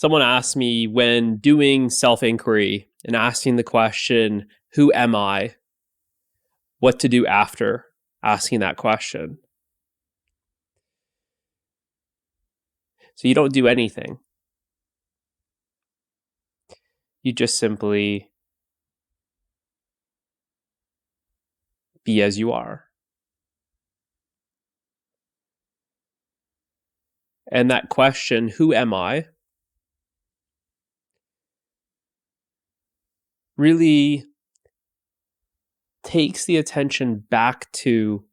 Someone asked me when doing self-inquiry and asking the question, who am I? What to do after asking that question. So you don't do anything. You just simply be as you are. And that question, who am I, really takes the attention back to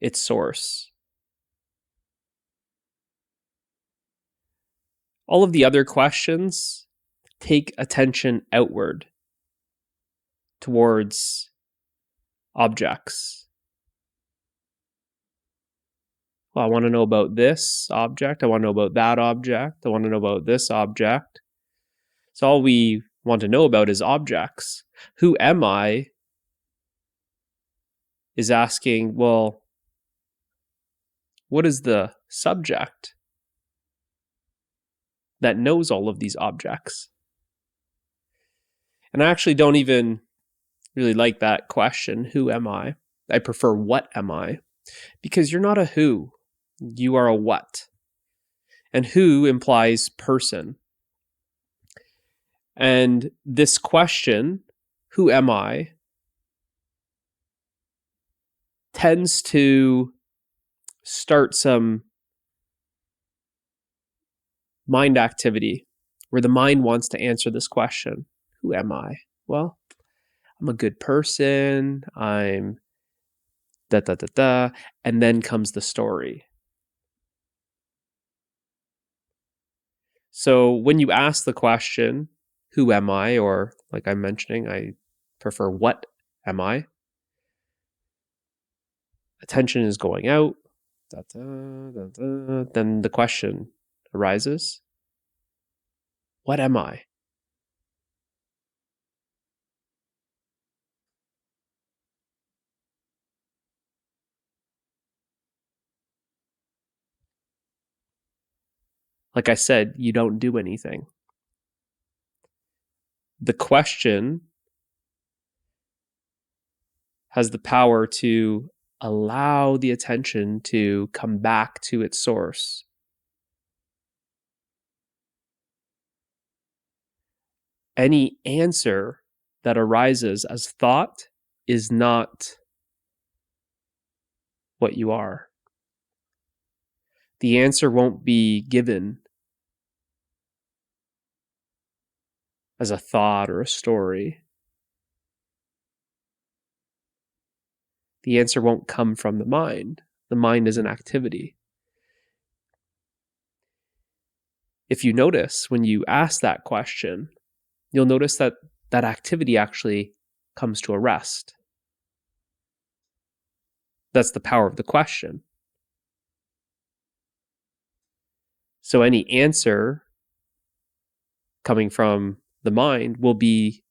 its source. All of the other questions take attention outward towards objects. Well, I want to know about this object. I want to know about that object. I want to know about this object. So all we want to know about is objects. Who am I is asking, well, what is the subject that knows all of these objects? And I actually don't even really like that question, who am I? I prefer what am I? Because you're not a who, you are a what. And who implies person. And this question, who am I, tends to start some mind activity where the mind wants to answer this question, who am I? Well, I'm a good person, I'm da-da-da-da, and then comes the story. So when you ask the question, who am I? Or like I'm mentioning, I prefer what am I? Attention is going out, da-da-da-da. Then the question arises, what am I? Like I said, you don't do anything. The question has the power to allow the attention to come back to its source. Any answer that arises as thought is not what you are. The answer won't be given as a thought or a story. The answer won't come from the mind. The mind is an activity. If you notice, when you ask that question, you'll notice that that activity actually comes to a rest. That's the power of the question. So any answer coming from the mind will be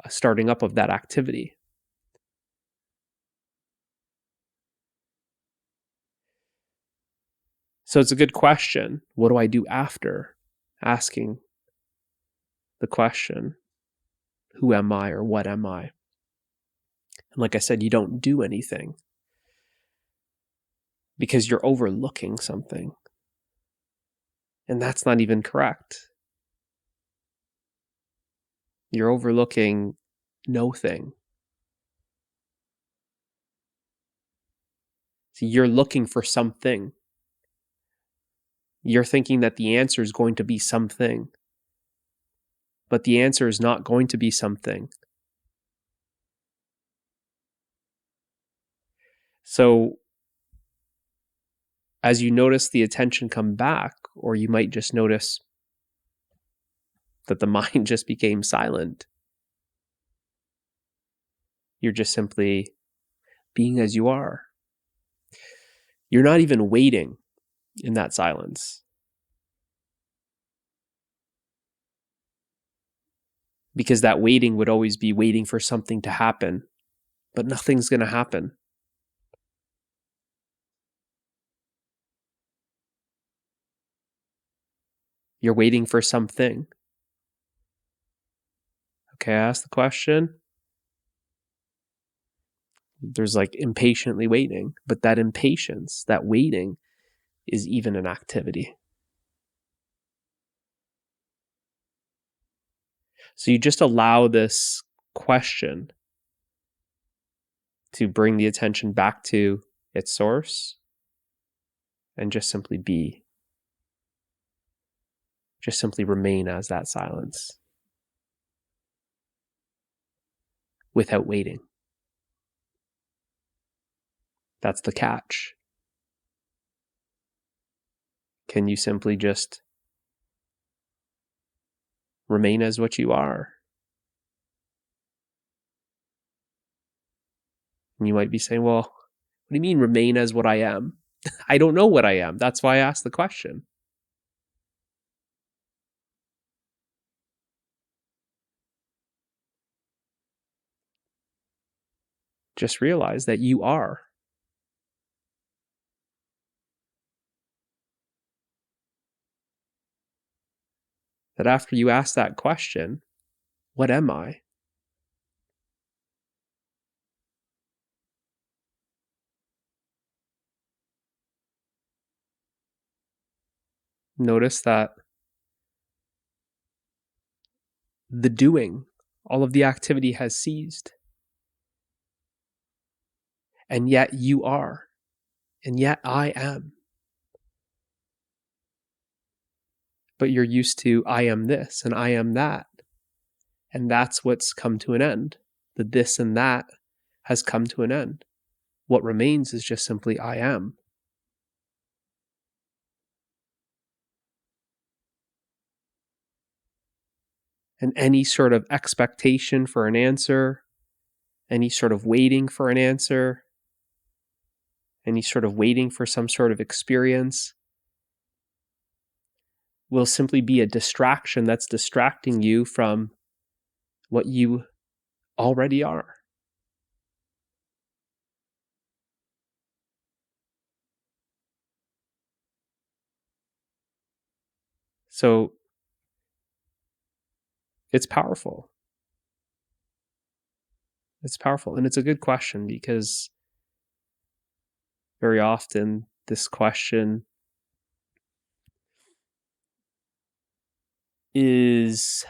a starting up of that activity. So it's a good question. What do I do after asking the question, who am I or what am I? And like I said, you don't do anything because you're overlooking something. And that's not even correct. You're overlooking no thing. So you're looking for something. You're thinking that the answer is going to be something. But the answer is not going to be something. So as you notice the attention come back, or you might just notice that the mind just became silent, you're just simply being as you are. You're not even waiting in that silence. Because that waiting would always be waiting for something to happen, but nothing's going to happen. You're waiting for something. Okay, I ask the question. There's like impatiently waiting, but that impatience, that waiting, is even an activity. So you just allow this question to bring the attention back to its source and just simply be. Just simply remain as that silence without waiting. That's the catch. Can you simply just remain as what you are? And you might be saying, well, what do you mean remain as what I am? I don't know what I am. That's why I asked the question. Just realize that you are. That after you ask that question, what am I? Notice that the doing, all of the activity has ceased. And yet you are. And yet I am. But you're used to I am this and I am that. And that's what's come to an end. The this and that has come to an end. What remains is just simply I am. And any sort of expectation for an answer, any sort of waiting for an answer, any sort of waiting for some sort of experience will simply be a distraction that's distracting you from what you already are. So it's powerful. It's powerful. And it's a good question because very often this question is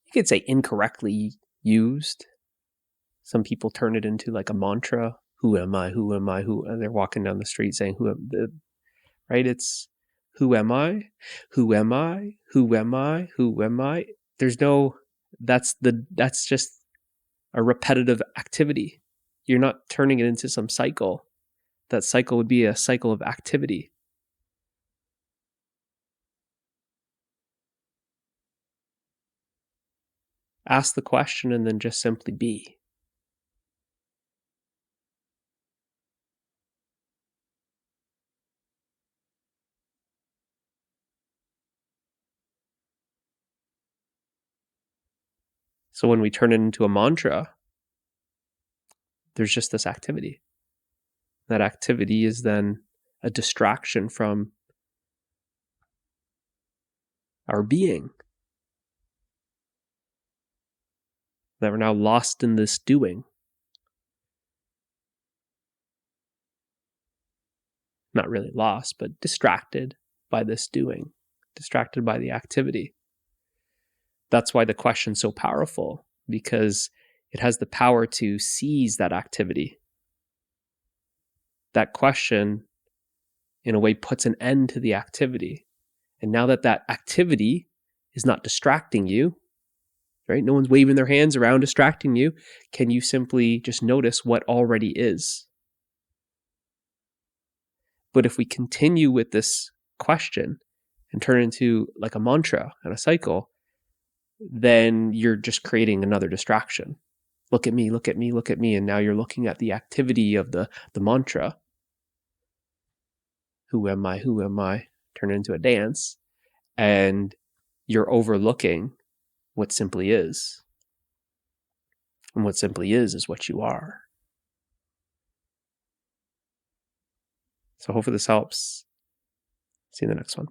you could say incorrectly used. Some people turn it into like a mantra. Who am I? Who am I? Who? And they're walking down the street saying, "Who am I?" Right? It's who am I? Who am I? Who am I? Who am I? There's no. That's just a repetitive activity. You're not turning it into some cycle. That cycle would be a cycle of activity. Ask the question and then just simply be. So when we turn it into a mantra, there's just this activity. That activity is then a distraction from our being. That we're now lost in this doing. Not really lost, but distracted by this doing, distracted by the activity. That's why the question's so powerful, because it has the power to seize that activity. That question, in a way, puts an end to the activity. And now that that activity is not distracting you, right? No one's waving their hands around distracting you. Can you simply just notice what already is? But if we continue with this question and turn it into like a mantra and a cycle, then you're just creating another distraction. Look at me, look at me, look at me. And now you're looking at the activity of the mantra. Who am I? Who am I? Turn it into a dance. And you're overlooking what simply is. And what simply is what you are. So hopefully this helps. See you in the next one.